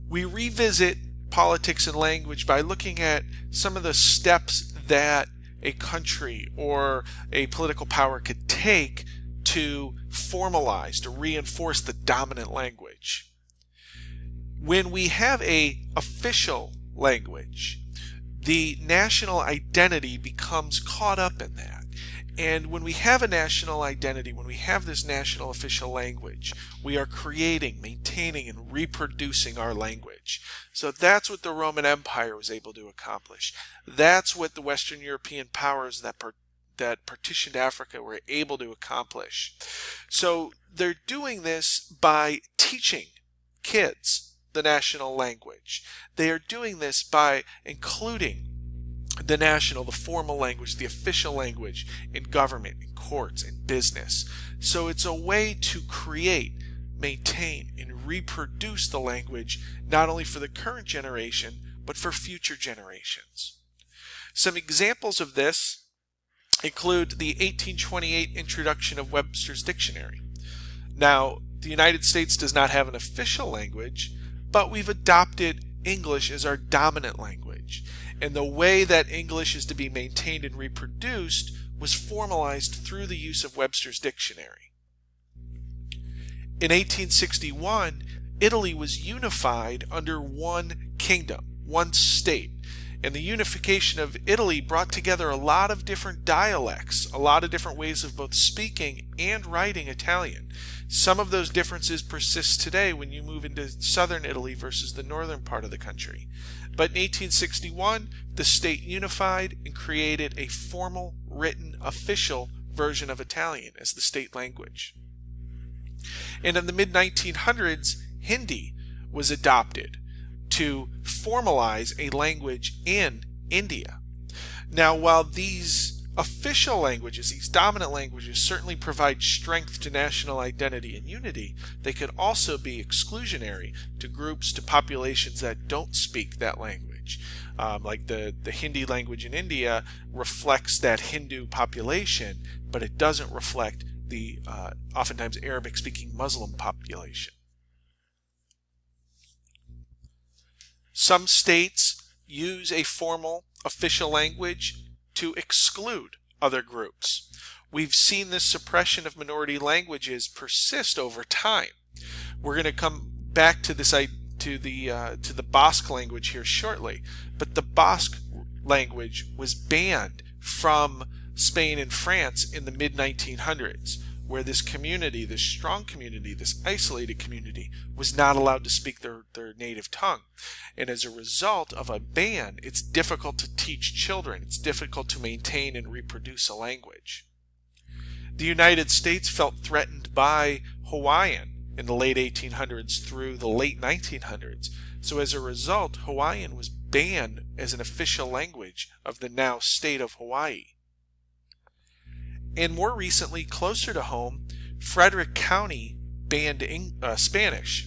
We revisit politics and language by looking at some of the steps that a country or a political power could take to formalize, to reinforce the dominant language. When we have an official language, the national identity becomes caught up in that. And when we have a national identity, when we have this national official language, we are creating, maintaining, and reproducing our language. So that's what the Roman Empire was able to accomplish. That's what the Western European powers that partitioned Africa were able to accomplish. So they're doing this by teaching kids the national language. They are doing this by including the formal language, the official language in government, in courts, in business. So it's a way to create, maintain, and reproduce the language not only for the current generation, but for future generations. Some examples of this include the 1828 introduction of Webster's Dictionary. Now, the United States does not have an official language, but we've adopted English as our dominant language. And the way that English is to be maintained and reproduced was formalized through the use of Webster's Dictionary. In 1861, Italy was unified under one kingdom, one state. And the unification of Italy brought together a lot of different dialects, a lot of different ways of both speaking and writing Italian. Some of those differences persist today when you move into southern Italy versus the northern part of the country. But in 1861, the state unified and created a formal, written, official version of Italian as the state language. And in the mid-1900s, Hindi was adopted to formalize a language in India. Now, while these official languages, these dominant languages, certainly provide strength to national identity and unity, they could also be exclusionary to groups, to populations that don't speak that language. Like the Hindi language in India reflects that Hindu population, but it doesn't reflect the oftentimes Arabic-speaking Muslim population. Some states use a formal official language to exclude other groups. We've seen this suppression of minority languages persist over time. We're going to come back to this to the Basque language here shortly, but the Basque language was banned from Spain and France in the mid-1900s, where this community, this strong community, this isolated community, was not allowed to speak their native tongue. And as a result of a ban, it's difficult to teach children. It's difficult to maintain and reproduce a language. The United States felt threatened by Hawaiian in the late 1800s through the late 1900s. So as a result, Hawaiian was banned as an official language of the now state of Hawaii. And more recently, closer to home, Frederick County banned Spanish,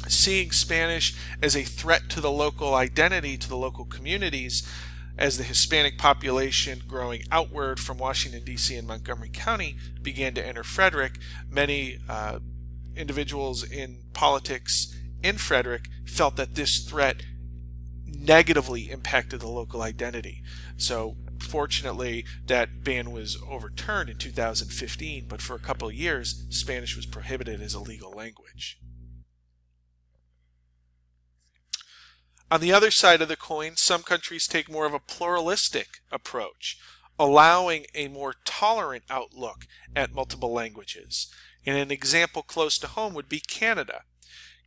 seeing Spanish as a threat to the local identity, to the local communities, as the Hispanic population growing outward from Washington, D.C. and Montgomery County began to enter Frederick. Many individuals in politics in Frederick felt that this threat negatively impacted the local identity. So fortunately, that ban was overturned in 2015, but for a couple of years, Spanish was prohibited as a legal language. On the other side of the coin, some countries take more of a pluralistic approach, allowing a more tolerant outlook at multiple languages. And an example close to home would be Canada.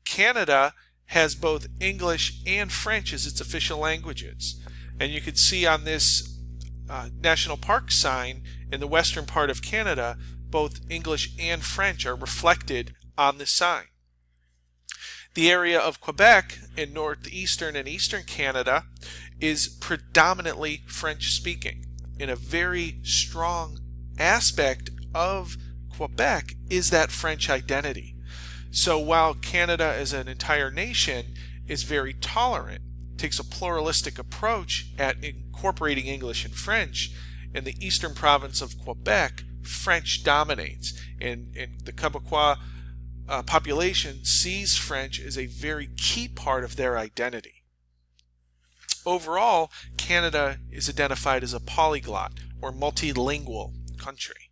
Canada has both English and French as its official languages. And you can see on this national park sign in the western part of Canada, both English and French are reflected on the sign. The area of Quebec in northeastern and eastern Canada is predominantly French speaking. And a very strong aspect of Quebec is that French identity. So while Canada as an entire nation is very tolerant, takes a pluralistic approach at incorporating English and French, in the eastern province of Quebec, French dominates. And the Quebecois population sees French as a very key part of their identity. Overall, Canada is identified as a polyglot or multilingual country.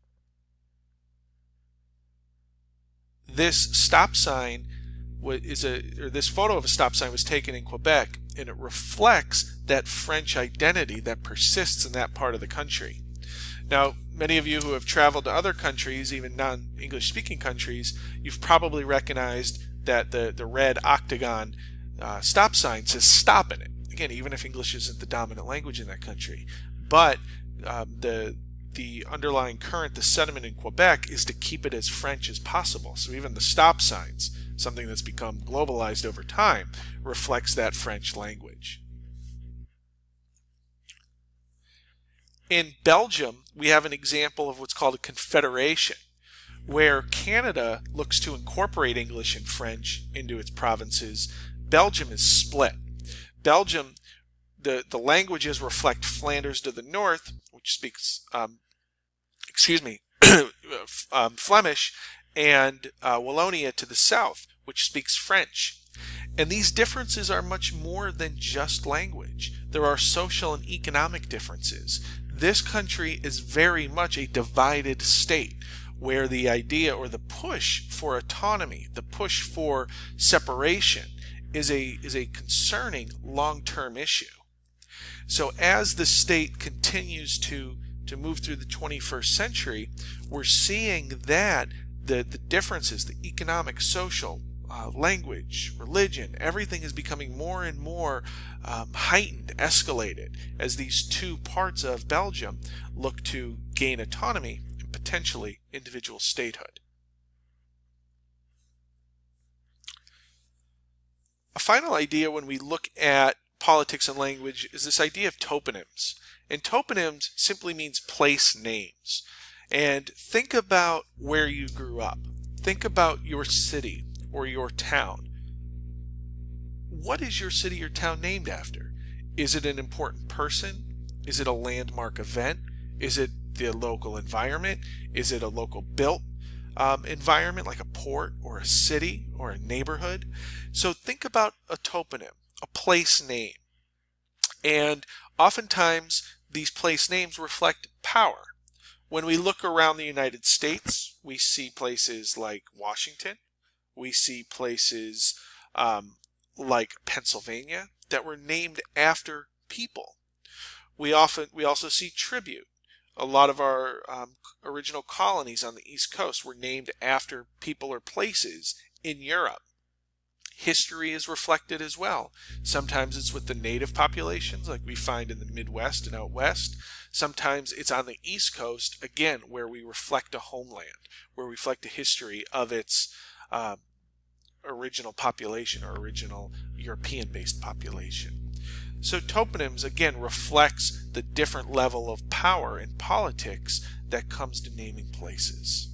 This stop sign this photo of a stop sign was taken in Quebec, and it reflects that French identity that persists in that part of the country. Now, many of you who have traveled to other countries, even non-English speaking countries, you've probably recognized that the red octagon stop sign says stop in it. Again, even if English isn't the dominant language in that country. But the underlying current, the sentiment in Quebec, is to keep it as French as possible. So even the stop signs, something that's become globalized over time, reflects that French language. In Belgium, we have an example of what's called a confederation, where Canada looks to incorporate English and French into its provinces. Belgium is split. Belgium, the languages reflect Flanders to the north, which speaks, Flemish, and Wallonia to the south, which speaks French. And these differences are much more than just language. There are social and economic differences. This country is very much a divided state, where the idea or the push for autonomy, the push for separation, is a concerning long-term issue. So as the state continues to move through the 21st century, we're seeing that the differences, the economic, social, language, religion, everything is becoming more and more heightened, escalated, as these two parts of Belgium look to gain autonomy and potentially individual statehood. A final idea when we look at politics and language is this idea of toponyms. And toponyms simply means place names. And think about where you grew up. Think about your city or your town. What is your city or town named after? Is it an important person? Is it a landmark event? Is it the local environment? Is it a local built environment like a port or a city or a neighborhood? So think about a toponym, a place name. And oftentimes these place names reflect power. When we look around the United States, we see places like Washington. We see places like Pennsylvania that were named after people. We also see tribute. A lot of our original colonies on the East Coast were named after people or places in Europe. History is reflected as well. Sometimes it's with the native populations, like we find in the Midwest and out west. Sometimes it's on the East Coast, again, where we reflect a homeland, where we reflect a history of its original population or original European-based population. So toponyms, again, reflects the different level of power in politics that comes to naming places.